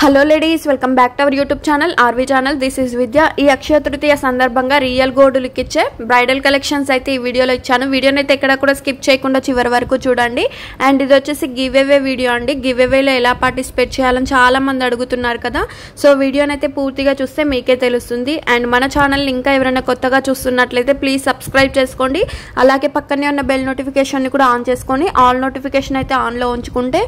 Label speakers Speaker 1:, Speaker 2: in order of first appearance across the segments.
Speaker 1: Hello ladies, welcome back to our YouTube channel RV channel. This is Vidya. ఈ అక్షయ తృతీయ సందర్భంగా real gold look ఇచ్చే bridal collections అయితే ఈ వీడియోలో ఇచ్చాను. వీడియోని అయితే ఎక్కడ కూడా స్కిప్ చేయకుండా చివరి వరకు చూడండి. అండ్ ఇది వచ్చేసి గివ్ అవే వీడియో అండి. గివ్ అవేలో ఎలా పార్టిసిపేట్ చేయాలని చాలా మంది అడుగుతున్నారు కదా. సో వీడియోని అయితే పూర్తిగా చూస్తే మీకే తెలుస్తుంది. అండ్ మన ఛానల్ని ఇంకా ఎవరైనా కొత్తగా చూస్తున్నట్లయితే ప్లీజ్ సబ్స్క్రైబ్ చేసుకోండి. అలాగే పక్కనే ఉన్న బెల్ నోటిఫికేషన్ని కూడా ఆన్ చేసుకొని ఆల్ నోటిఫికేషన్ అయితే ఆన్లో ఉంచుకుంటే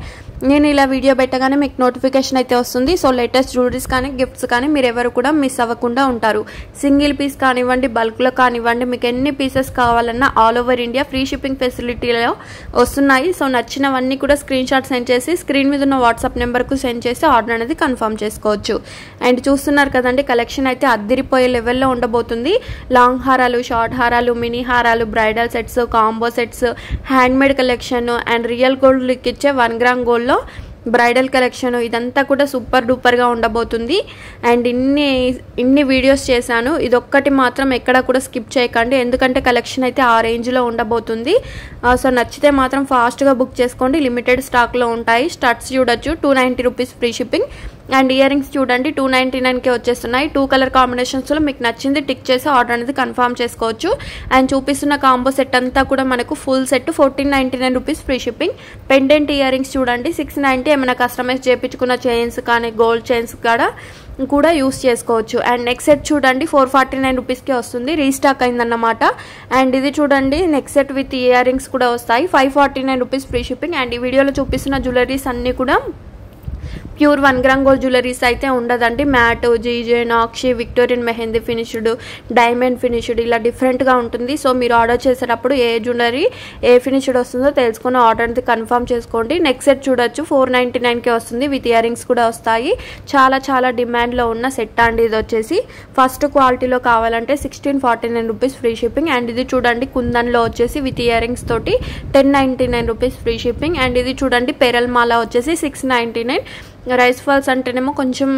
Speaker 1: నేను ఇలా వీడియో పెట్టగానే మీకు నోటిఫికేషన్ అయితే వస్తుంది. సో లేటెస్ట్ జ్యువెలరీస్ కానీ గిఫ్ట్స్ కానీ మీరు ఎవరు కూడా మిస్ అవ్వకుండా ఉంటారు. సింగిల్ పీస్ కానివ్వండి, బల్క్లో కానివ్వండి, మీకు ఎన్ని పీసెస్ కావాలన్నా all over India free shipping ఫెసిలిటీలో వస్తున్నాయి. సో నచ్చినవన్నీ కూడా స్క్రీన్ షాట్ సెండ్ చేసి స్క్రీన్ మీద ఉన్న వాట్సాప్ నెంబర్కు సెండ్ చేసి ఆర్డర్ అనేది కన్ఫర్మ్ చేసుకోవచ్చు. అండ్ చూస్తున్నారు కదండి, కలెక్షన్ అయితే అద్దిరిపోయే లెవెల్లో ఉండబోతుంది. లాంగ్ హారాలు, షార్ట్ హారాలు, మినీ హారాలు, bridal sets, combo sets, handmade collection and real gold look ఇచ్చే 1 గ్రామ్ గోల్డ్లో బ్రైడల్ కలెక్షన్ ఇదంతా కూడా సూపర్ డూపర్గా ఉండబోతుంది. అండ్ ఇన్ని వీడియోస్ చేశాను, ఇదొక్కటి మాత్రం ఎక్కడ కూడా స్కిప్ చేయకండి, ఎందుకంటే కలెక్షన్ అయితే ఆ రేంజ్లో ఉండబోతుంది. సో నచ్చితే మాత్రం ఫాస్ట్గా బుక్ చేసుకోండి. లిమిటెడ్ స్టాక్లో ఉంటాయి. స్టడ్స్ చూడొచ్చు, 290 rupees free shipping. And ear rings చూడండి 299కే వచ్చేస్తున్నాయి. 2 కలర్ కాంబినేషన్స్లో మీకు నచ్చింది టిక్ చేసి ఆర్డర్ అనేది కన్ఫర్మ్ చేసుకోవచ్చు. అండ్ చూపిస్తున్న కాంబో సెట్ అంతా కూడా మనకు full set 1499 rupees free shipping. Pendant ear rings చూడండి 690. ఏమైనా కస్టమైజ్ చేయించుకున్న చైన్స్ కానీ గోల్డ్ చైన్స్ కూడా యూస్ చేసుకోవచ్చు. అండ్ నెక్స్ట్ సెట్ చూడండి 449 రూపీస్కే వస్తుంది, రీస్టాక్ అయిందన్నమాట. అండ్ ఇది చూడండి next set with ear rings కూడా వస్తాయి, 549 రూపీస్ ఫ్రీ షిప్పింగ్. అండ్ ఈ వీడియోలో చూపిస్తున్న జ్యువెలరీస్ అన్నీ కూడా ప్యూర్ 1 గ్రామ్ గోల్డ్ జ్యువెలరీస్ అయితే ఉండదండి. Matte, GJ, nakshi, Victorian mehndi finished, diamond finished ఇలా డిఫరెంట్గా ఉంటుంది. సో మీరు ఆర్డర్ చేసేటప్పుడు ఏ జ్యువెలరీ ఏ ఫినిష్డ్ వస్తుందో తెలుసుకుని ఆర్డర్ అనేది కన్ఫర్మ్ చేసుకోండి. నెక్స్ట్ సెట్ చూడొచ్చు 499కే వస్తుంది, విత్ ఇయర్ రింగ్స్ కూడా వస్తాయి. చాలా డిమాండ్లో ఉన్న సెట్ అండి ఇది వచ్చేసి. ఫస్ట్ క్వాలిటీలో కావాలంటే 1649 రూపీస్ ఫ్రీ షిప్పింగ్. అండ్ ఇది చూడండి కుందన్లో వచ్చేసి విత్ ఇయర్ రింగ్స్ తోటి 1099 రూపీస్ ఫ్రీ షిప్పింగ్. అండ్ ఇది చూడండి పెరల్ మాల వచ్చేసి 699. రైస్ ఫాల్స్ అంటేనేమో కొంచెం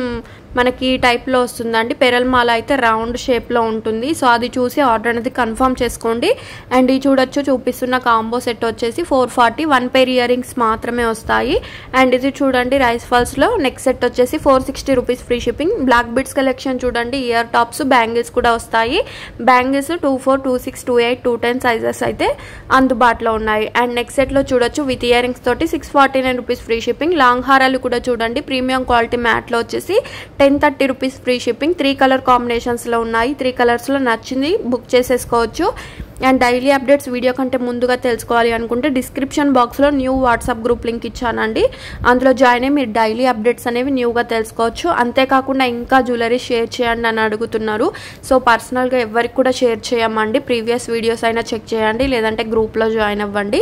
Speaker 1: మనకి ఈ టైప్లో వస్తుందండి. పెరల్ మాల అయితే రౌండ్ షేప్లో ఉంటుంది. సో అది చూసి ఆర్డర్ అనేది కన్ఫర్మ్ చేసుకోండి. అండ్ ఈ చూపిస్తున్న కాంబో సెట్ వచ్చేసి 440, 1 పెయిర్ ఇయర్ రింగ్స్ మాత్రమే వస్తాయి. అండ్ ఇది చూడండి రైస్ ఫాల్స్లో నెక్స్ట్ సెట్ వచ్చేసి 460 rupees free shipping. Black beads collection చూడండి, ఇయర్ టాప్స్, బ్యాంగిల్స్ కూడా వస్తాయి. బ్యాంగిల్స్ 24, 26, 28, 210 సైజెస్ అయితే అందుబాటులో ఉన్నాయి. అండ్ నెక్స్ట్ సెట్లో చూడొచ్చు విత్ ఇయర్ రింగ్స్ తోటి 649 రూపీస్ ఫ్రీ షిప్పింగ్. లాంగ్ హారాలు కూడా చూడండి ప్రీమియం క్వాలిటీ మ్యాట్లో వచ్చేసి 1030 రూపీస్ ఫ్రీ షిప్పింగ్. 3 కలర్ కాంబినేషన్స్లో ఉన్నాయి. 3 కలర్స్లో నచ్చింది బుక్ చేసేసుకోవచ్చు. అండ్ డైలీ అప్డేట్స్ వీడియో కంటే ముందుగా తెలుసుకోవాలి అనుకుంటే డిస్క్రిప్షన్ బాక్స్లో న్యూ వాట్సాప్ గ్రూప్ లింక్ ఇచ్చానండి. అందులో జాయిన్ అయ్యి మీరు డైలీ అప్డేట్స్ అనేవి న్యూగా తెలుసుకోవచ్చు. అంతేకాకుండా ఇంకా జ్యువెలరీ షేర్ చేయండి అని అడుగుతున్నారు. సో పర్సనల్గా ఎవరికి కూడా షేర్ చేయమండి. ప్రీవియస్ వీడియోస్ అయినా చెక్ చేయండి, లేదంటే గ్రూప్లో జాయిన్ అవ్వండి.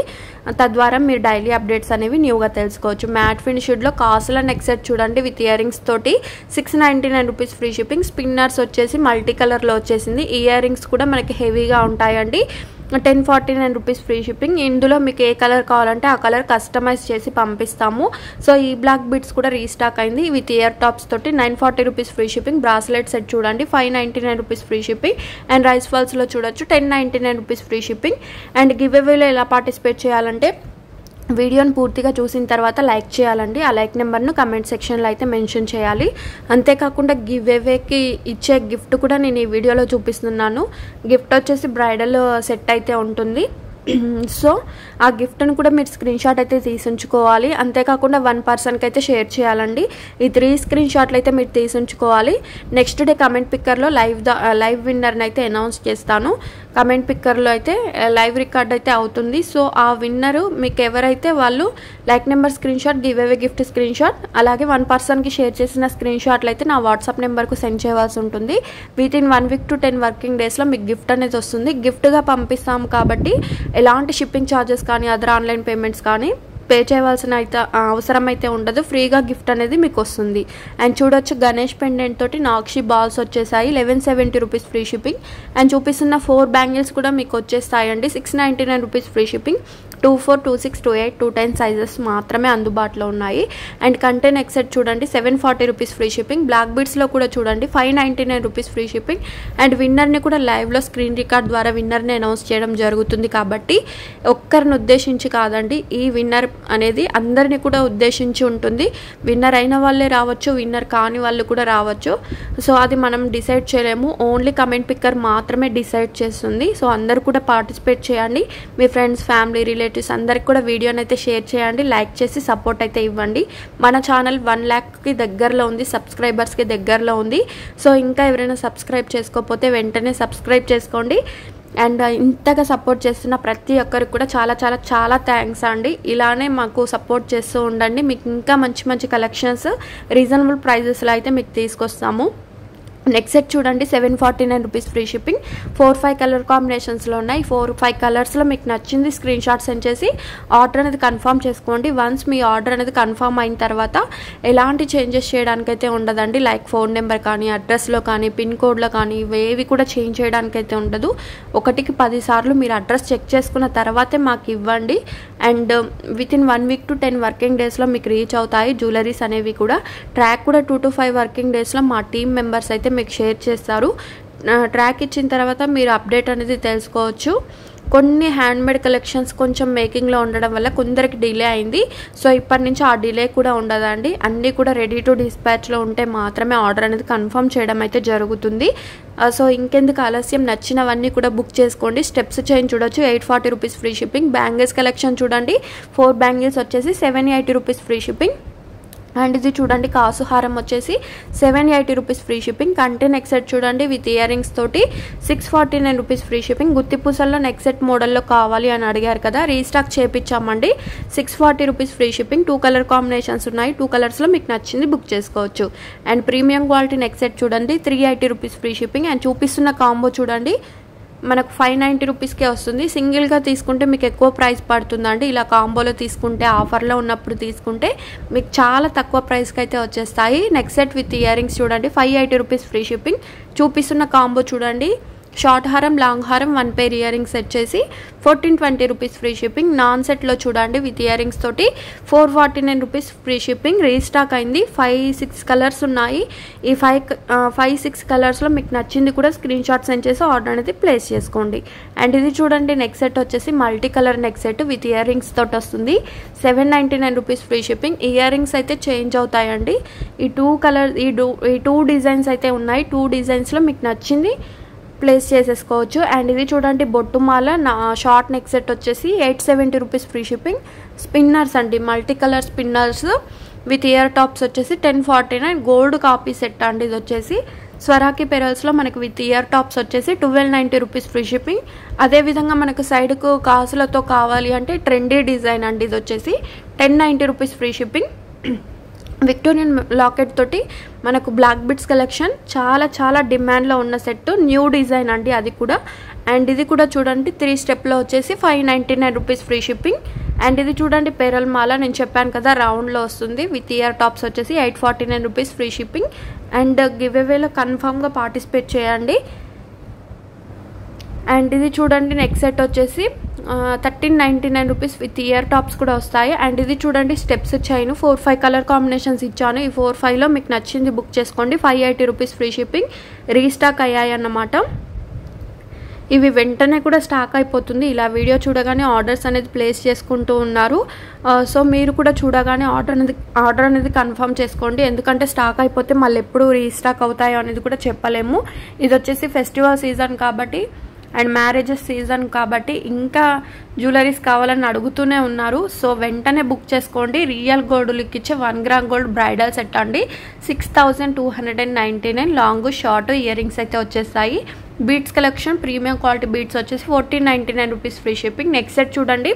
Speaker 1: తద్వారా మీరు డైలీ అప్డేట్స్ అనేవి న్యూగా తెలుసుకోవచ్చు. మ్యాట్ ఫినిష్డ్లో కాసుల నెక్ సెట్ చూడండి విత్ ఇయర్ రింగ్స్ తోటి 699 రూపీస్ ఫ్రీ షిప్పింగ్. స్పిన్నర్స్ వచ్చేసి మల్టీ కలర్లో వచ్చేసింది. ఇయర్ రింగ్స్ కూడా మనకి హెవీగా ఉంటాయండి. 1049 రూపీస్ ఫ్రీ షిప్పింగ్. ఇందులో మీకు ఏ కలర్ కావాలంటే ఆ కలర్ కస్టమైజ్ చేసి పంపిస్తాము. సో ఈ బ్లాక్ బిట్స్ కూడా రీస్టాక్ అయింది విత్ ఇయర్ టాప్స్ తోటి 940 rupees free shipping. Bracelet set చూడండి 599 rupees free shipping. And rice ఫాల్స్లో చూడొచ్చు 1099 rupees free shipping. And give అవేలో ఎలా పార్టిసిపేట్ చేయాలంటే వీడియోని పూర్తిగా చూసిన తర్వాత లైక్ చేయాలండి. ఆ లైక్ నెంబర్ను కమెంట్ సెక్షన్లో అయితే మెన్షన్ చేయాలి. అంతేకాకుండా గివ్ అవేకి ఇచ్చే గిఫ్ట్ కూడా నేను ఈ వీడియోలో చూపిస్తున్నాను. గిఫ్ట్ వచ్చేసి బ్రైడల్ సెట్ అయితే ఉంటుంది. సో ఆ గిఫ్ట్ను కూడా మీరు స్క్రీన్ షాట్ అయితే తీసుంచుకోవాలి. అంతేకాకుండా 1 పర్సన్కి అయితే షేర్ చేయాలండి. ఈ 3 స్క్రీన్ షాట్లు అయితే మీరు తీసుంచుకోవాలి. నెక్స్ట్ డే కమెంట్ పిక్కర్లో లైవ్ విన్నర్ని అయితే అనౌన్స్ చేస్తాను. కమెంట్ పిక్కర్లో అయితే లైవ్ రికార్డ్ అయితే అవుతుంది. సో ఆ విన్నరు మీకు ఎవరైతే వాళ్ళు like number screen shot, give away gift screen shot, అలాగే 1 పర్సన్కి షేర్ చేసిన స్క్రీన్ షాట్లు అయితే నా వాట్సాప్ నెంబర్కు సెండ్ చేయవలసి ఉంటుంది. With in 1 week to 10 working డేస్లో మీకు గిఫ్ట్ అనేది వస్తుంది. గిఫ్ట్గా పంపిస్తాం కాబట్టి ఎలాంటి షిప్పింగ్ ఛార్జెస్ కానీ అదర్ ఆన్లైన్ పేమెంట్స్ కానీ పే చేయవలసిన అయితే అవసరం అయితే ఉండదు. ఫ్రీగా గిఫ్ట్ అనేది మీకు వస్తుంది. అండ్ చూడొచ్చు గణేష్ పెండెంట్ తోటి నాక్షి బాల్స్ వచ్చేసాయి, 1170 రూపీస్ ఫ్రీ షిప్పింగ్. అండ్ చూపిస్తున్న 4 బ్యాంగిల్స్ కూడా మీకు వచ్చేస్తాయండి, 699 రూపీస్ ఫ్రీ షిప్పింగ్. 24, 26, 28, 210 సైజెస్ మాత్రమే అందుబాటులో ఉన్నాయి. అండ్ కంటే నెక్ సెట్ చూడండి 740 రూపీస్ ఫ్రీ షిప్పింగ్. బ్లాక్ బీడ్స్లో కూడా చూడండి 599 రూపీస్ ఫ్రీ షిప్పింగ్. అండ్ విన్నర్ని కూడా లైవ్లో స్క్రీన్ రికార్డ్ ద్వారా విన్నర్ని అనౌన్స్ చేయడం జరుగుతుంది. కాబట్టి ఒక్కరిని ఉద్దేశించి కాదండి, ఈ విన్నర్ అనేది అందరినీ కూడా ఉద్దేశించి ఉంటుంది. విన్నర్ అయిన వాళ్ళే రావచ్చు, విన్నర్ కాని వాళ్ళు కూడా రావచ్చు. సో అది మనం డిసైడ్ చేయలేము, ఓన్లీ కమెంట్ పిక్కర్ మాత్రమే డిసైడ్ చేస్తుంది. సో అందరూ కూడా పార్టిసిపేట్ చేయండి. మీ ఫ్రెండ్స్, ఫ్యామిలీ, రిలేటివ్స్ అందరికి కూడా వీడియోని అయితే షేర్ చేయండి, లైక్ చేసి సపోర్ట్ అయితే ఇవ్వండి. మన ఛానల్ 1 lakhకి దగ్గరలో ఉంది, సబ్స్క్రైబర్స్కి దగ్గరలో ఉంది. సో ఇంకా ఎవరైనా సబ్స్క్రైబ్ చేసుకోకపోతే వెంటనే సబ్స్క్రైబ్ చేసుకోండి. అండ్ ఇంతగా సపోర్ట్ చేస్తున్న ప్రతి ఒక్కరికి కూడా చాలా చాలా చాలా థ్యాంక్స్ అండి. ఇలానే మాకు సపోర్ట్ చేస్తూ ఉండండి. మీకు ఇంకా మంచి మంచి కలెక్షన్స్ రీజనబుల్ ప్రైజెస్లో అయితే మీకు తీసుకొస్తాము. నెక్ సెట్ చూడండి 749 రూపీస్ ఫ్రీ షిప్పింగ్. 4-5 కలర్ కాంబినేషన్స్లో ఉన్నాయి. 4-5 కలర్స్లో మీకు నచ్చింది స్క్రీన్ షాట్ సెండ్ చేసి ఆర్డర్ అనేది కన్ఫర్మ్ చేసుకోండి. వన్స్ మీ ఆర్డర్ అనేది కన్ఫర్మ్ అయిన తర్వాత ఎలాంటి చేంజెస్ చేయడానికైతే ఉండదండి. లైక్ ఫోన్ నెంబర్ కానీ, అడ్రస్లో కానీ, పిన్ కోడ్లో కానీ ఇవేవి కూడా చేంజ్ చేయడానికైతే ఉండదు. 1కి 10 సార్లు మీరు అడ్రస్ చెక్ చేసుకున్న తర్వాతే మాకు ఇవ్వండి. And within 1 week to 10 working డేస్లో మీకు రీచ్ అవుతాయి జ్యువెలరీస్ అనేవి కూడా. ట్రాక్ కూడా 2 to 5 వర్కింగ్ డేస్లో మా టీమ్ మెంబర్స్ అయితే మీకు షేర్ చేస్తారు. ట్రాక్ ఇచ్చిన తర్వాత మీరు అప్డేట్ అనేది తెలుసుకోవచ్చు. కొన్ని హ్యాండ్మేడ్ కలెక్షన్స్ కొంచెం మేకింగ్లో ఉండడం వల్ల కొందరికి డిలే అయింది. సో ఇప్పటి నుంచి ఆ డిలే కూడా ఉండదండి. అన్నీ కూడా రెడీ టు డిస్పాచ్లో ఉంటే మాత్రమే ఆర్డర్ అనేది కన్ఫర్మ్ చేయడం అయితే జరుగుతుంది. సో ఇంకెందుకు ఆలస్యం, నచ్చినవన్నీ కూడా బుక్ చేసుకోండి. స్టెప్స్ చైన్ చూడొచ్చు 840 rupees free shipping. Bangles collection చూడండి 4 బ్యాంగిల్స్ వచ్చేసి 780 రూపీస్ ఫ్రీ షిప్పింగ్. అండ్ ఇది చూడండి కాసు హారం వచ్చేసి 780 రూపీస్ ఫ్రీ షిప్పింగ్. కంటే నెక్ సెట్ చూడండి విత్ ఇయర్ రింగ్స్ తోటి 649 రూపీస్ ఫ్రీ షిప్పింగ్. గుత్తి పూసల్లో నెక్ సెట్ మోడల్లో కావాలి అని అడిగారు కదా, రీస్టాక్ చేపించామండి. 640 rupees free shipping. 2 colour combinations ఉన్నాయి. 2 కలర్స్లో మీకు నచ్చింది బుక్ చేసుకోవచ్చు. And premium quality neck set చూడండి 380 రూపీస్ ఫ్రీ షిప్పింగ్. అండ్ చూపిస్తున్న కాంబో చూడండి మనకు 590 రూపీస్కే వస్తుంది. సింగిల్గా తీసుకుంటే మీకు ఎక్కువ ప్రైస్ పడుతుందండి. ఇలా కాంబోలో తీసుకుంటే, ఆఫర్లో ఉన్నప్పుడు తీసుకుంటే మీకు చాలా తక్కువ ప్రైస్కి అయితే వచ్చేస్తాయి. Neck set with ear rings చూడండి 580 రూపీస్ ఫ్రీ షిప్పింగ్. చూపిస్తున్న కాంబో చూడండి షార్ట్ హారం, లాంగ్ హారం, 1 pair ఇయర్ రింగ్స్ వచ్చేసి 1420 రూపీస్ ఫ్రీ షిప్పింగ్. నాన్ సెట్లో చూడండి విత్ ఇయర్ రింగ్స్ తోటి 449 రూపీస్ ఫ్రీ షిప్పింగ్. రీస్టాక్ అయింది. 5-6 కలర్స్ ఉన్నాయి. ఈ 5-6 కలర్స్లో మీకు నచ్చింది కూడా స్క్రీన్ షాట్ సెండ్ చేసి ఆర్డర్ అనేది ప్లేస్ చేసుకోండి. అండ్ ఇది చూడండి నెక్ సెట్ వచ్చేసి multi colour neck set with earrings తోటి వస్తుంది. 799 rupees free shipping. Ear rings అయితే చేంజ్ అవుతాయండి. ఈ 2 డిజైన్స్ అయితే ఉన్నాయి. 2 డిజైన్స్లో మీకు నచ్చింది ప్లేస్ చేసేసుకోవచ్చు. అండ్ ఇది చూడండి బొట్టుమాల షార్ట్ నెక్ సెట్ వచ్చేసి 870 రూపీస్ ఫ్రీ షిప్పింగ్. స్పిన్నర్స్ అండి, multi colour spinners with ear tops వచ్చేసి 1049. గోల్డ్ కాపీ సెట్ అండి ఇది వచ్చేసి. స్వరాకి పెరల్స్లో మనకు విత్ ఇయర్ టాప్స్ వచ్చేసి 1290 రూపీస్ ఫ్రీ షిప్పింగ్. అదేవిధంగా మనకు సైడ్కు కాసులతో కావాలి అంటే ట్రెండీ డిజైన్ అండి ఇది వచ్చేసి 1090 rupees free shipping. Victorian locket తోటి మనకు బ్లాక్ బిట్స్ కలెక్షన్ చాలా చాలా డిమాండ్లో ఉన్న సెట్, న్యూ డిజైన్ అండి అది కూడా. అండ్ ఇది కూడా చూడండి 3 స్టెప్లో వచ్చేసి 599 రూపీస్ ఫ్రీ షిప్పింగ్. అండ్ ఇది చూడండి పెరల్ మాల, నేను చెప్పాను కదా రౌండ్లో వస్తుంది విత్ ఇయర్ టాప్స్ వచ్చేసి 849 rupees free shipping. And give అవేలో కన్ఫామ్గా పార్టిసిపేట్ చేయండి. అండ్ ఇది చూడండి నెక్ సెట్ వచ్చేసి 1399 రూపీస్ విత్ ఇయర్ టాప్స్ కూడా వస్తాయి. అండ్ ఇది చూడండి స్టెప్స్ చైన్ 4-5 కలర్ కాంబినేషన్స్ ఇచ్చాను. ఈ 4-5లో మీకు నచ్చింది బుక్ చేసుకోండి. 580 రూపీస్ ఫ్రీ షిప్పింగ్. రీస్టాక్ అయ్యాయి అన్నమాట. ఇవి వెంటనే కూడా స్టాక్ అయిపోతుంది. ఇలా వీడియో చూడగానే ఆర్డర్స్ అనేది ప్లేస్ చేసుకుంటూ ఉన్నారు. సో మీరు కూడా చూడగానే ఆర్డర్ అనేది కన్ఫర్మ్ చేసుకోండి. ఎందుకంటే స్టాక్ అయిపోతే మళ్ళీ ఎప్పుడు రీస్టాక్ అవుతాయో అనేది కూడా చెప్పలేము. ఇది వచ్చేసి ఫెస్టివల్ సీజన్ కాబట్టి అండ్ మ్యారేజెస్ సీజన్ కాబట్టి ఇంకా జ్యువెలరీస్ కావాలని అడుగుతూనే ఉన్నారు. సో వెంటనే బుక్ చేసుకోండి. రియల్ గోల్డ్ లుక్ ఇచ్చే 1 గ్రామ్ గోల్డ్ బ్రైడల్ సెట్ అండి 6299. లాంగ్ షార్ట్ ఇయర్ రింగ్స్ అయితే వచ్చేస్తాయి. Beads collection premium quality beads వచ్చేసి 1499 rupees free shipping. Next set చూడండి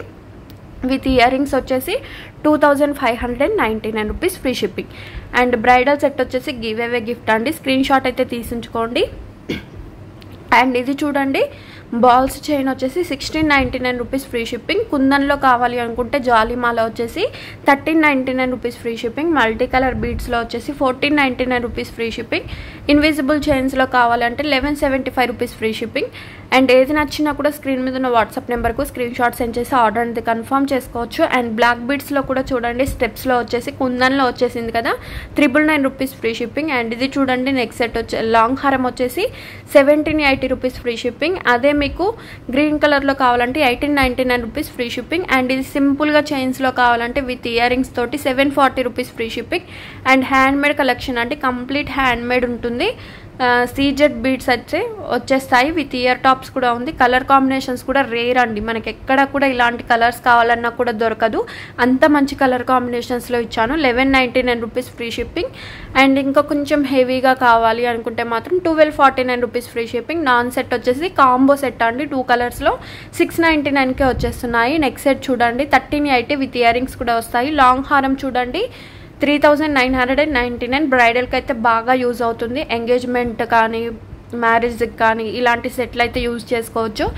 Speaker 1: విత్ ఇయర్ రింగ్స్ వచ్చేసి 2599 rupees free shipping. And bridal set వచ్చేసి giveaway gift అండి. Screenshot అయితే తీసించుకోండి. అండ్ ఇది చూడండి బాల్స్ చైన్ వచ్చేసి 1699 రూపీస్ ఫ్రీ షిప్పింగ్. కుందన్లో కావాలి అనుకుంటే జాలీమాల వచ్చేసి 1399 rupees free shipping. Multi colour బీడ్స్లో వచ్చేసి 1499 రూపీస్ ఫ్రీ షిప్పింగ్. ఇన్విజిబుల్ చైన్స్లో కావాలంటే 1175 రూపీస్ ఫ్రీ షిప్పింగ్. అండ్ ఏది నచ్చినా కూడా స్క్రీన్ మీద ఉన్న వాట్సాప్ నెంబర్కు స్క్రీన్ షాట్ సెండ్ చేసి ఆర్డర్ అనేది కన్ఫర్మ్ చేసుకోవచ్చు. అండ్ బ్లాక్ బీడ్స్లో కూడా చూడండి, స్టెప్స్లో వచ్చేసి కుందన్లో వచ్చేసింది కదా 999 రూపీస్ ఫ్రీ షిప్పింగ్. అండ్ ఇది చూడండి నెక్ సెట్ వచ్చే లాంగ్ హారం వచ్చేసి 1780 రూపీస్ ఫ్రీ షిప్పింగ్. అదే మీకు గ్రీన్ కలర్లో కావాలంటే 1899 రూపీస్ ఫ్రీ షిప్పింగ్. అండ్ ఇది సింపుల్గా చైన్స్లో కావాలంటే విత్ ఇయర్ రింగ్స్ తోటి 740 rupees free shipping. And handmade collection అంటే కంప్లీట్ హ్యాండ్మేడ్ ఉంటుంది. సీజెడ్ బీడ్స్ వచ్చేస్తాయి విత్ ఇయర్ టాప్స్ కూడా ఉంది. కలర్ కాంబినేషన్స్ కూడా రేర్ అండి, మనకి ఎక్కడ కూడా ఇలాంటి కలర్స్ కావాలన్నా కూడా దొరకదు, అంత మంచి కలర్ కాంబినేషన్స్లో ఇచ్చాను. 1199 రూపీస్ ఫ్రీ షిప్పింగ్. అండ్ ఇంకా కొంచెం హెవీగా కావాలి అనుకుంటే మాత్రం 1249 rupees free shipping. Non set వచ్చేసి కాంబో సెట్ అండి, 2 కలర్స్లో 699కే వచ్చేస్తున్నాయి. నెక్స్ట్ సెట్ చూడండి 1380 విత్ ఇయర్ రింగ్స్ కూడా వస్తాయి. లాంగ్ హారం చూడండి 3999. బ్రైడల్కి అయితే బాగా యూజ్ అవుతుంది, ఎంగేజ్మెంట్ కానీ మ్యారేజ్కి కానీ ఇలాంటి సెట్లు అయితే యూజ్ చేసుకోవచ్చు.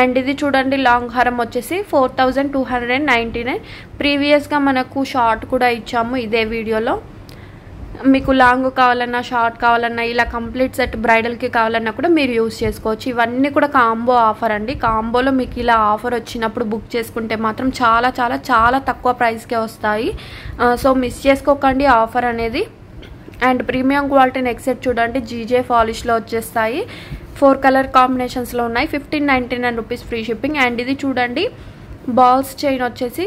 Speaker 1: అండ్ ఇది చూడండి లాంగ్ హారం వచ్చేసి 4299. ప్రీవియస్గా మనకు షార్ట్ కూడా ఇచ్చాము ఇదే వీడియోలో. మీకు లాంగ్ కావాలన్నా షార్ట్ కావాలన్నా ఇలా కంప్లీట్ సెట్ బ్రైడల్కి కావాలన్నా కూడా మీరు యూజ్ చేసుకోవచ్చు. ఇవన్నీ కూడా కాంబో ఆఫర్ అండి. కాంబోలో మీకు ఇలా ఆఫర్ వచ్చినప్పుడు బుక్ చేసుకుంటే మాత్రం చాలా చాలా చాలా తక్కువ ప్రైస్కే వస్తాయి. సో మిస్ చేసుకోకండి ఆఫర్ అనేది. And premium quality neck set చూడండి జీజే పాలిష్లో వచ్చేస్తాయి. 4 కలర్ కాంబినేషన్స్లో ఉన్నాయి. 1599 రూపీస్ ఫ్రీ షిప్పింగ్. అండ్ ఇది చూడండి బాల్స్ చైన్ వచ్చేసి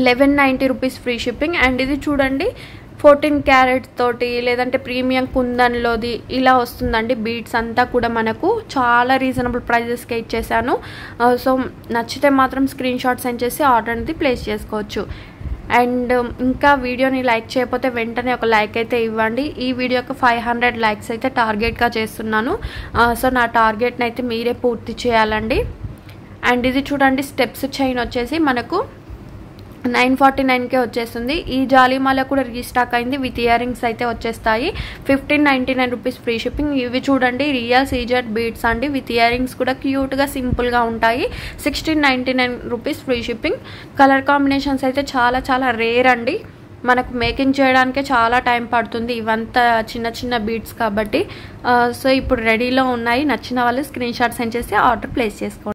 Speaker 1: 1190 రూపీస్ ఫ్రీ షిప్పింగ్. అండ్ ఇది చూడండి 14 క్యారెట్ తోటి లేదంటే ప్రీమియం కుందన్లోది ఇలా వస్తుందండి. బీడ్స్ అంతా కూడా మనకు చాలా రీజనబుల్ ప్రైజెస్కే ఇచ్చేసాను. సో నచ్చితే మాత్రం స్క్రీన్ షాట్ సెండ్ చేసి ఆర్డర్ అనేది ప్లేస్ చేసుకోవచ్చు. అండ్ ఇంకా వీడియోని లైక్ చేయకపోతే వెంటనే ఒక లైక్ అయితే ఇవ్వండి. ఈ వీడియోకి 500 లైక్స్ అయితే టార్గెట్గా చేస్తున్నాను. సో నా టార్గెట్ని అయితే మీరే పూర్తి చేయాలండి. అండ్ ఇది చూడండి స్టెప్స్ చైన్ వచ్చేసి మనకు 949కే వచ్చేస్తుంది. ఈ జాలీమాల కూడా రీస్టాక్ అయింది విత్ ఇయర్ రింగ్స్ అయితే వచ్చేస్తాయి. 1599 రూపీస్ ఫ్రీ షిప్పింగ్. ఇవి చూడండి రియల్ సీజెడ్ బీడ్స్ అండి, విత్ ఇయర్ రింగ్స్ కూడా క్యూట్గా సింపుల్గా ఉంటాయి. 1699 rupees free shipping. Colour combinations అయితే చాలా చాలా రేర్ అండి, మనకు మేకింగ్ చేయడానికే చాలా టైం పడుతుంది, ఇవంతా చిన్న చిన్న బీడ్స్ కాబట్టి. సో ఇప్పుడు రెడీలో ఉన్నాయి, నచ్చిన వాళ్ళు స్క్రీన్ షాట్ సెండ్ చేసి ఆర్డర్ ప్లేస్ చేసుకోండి.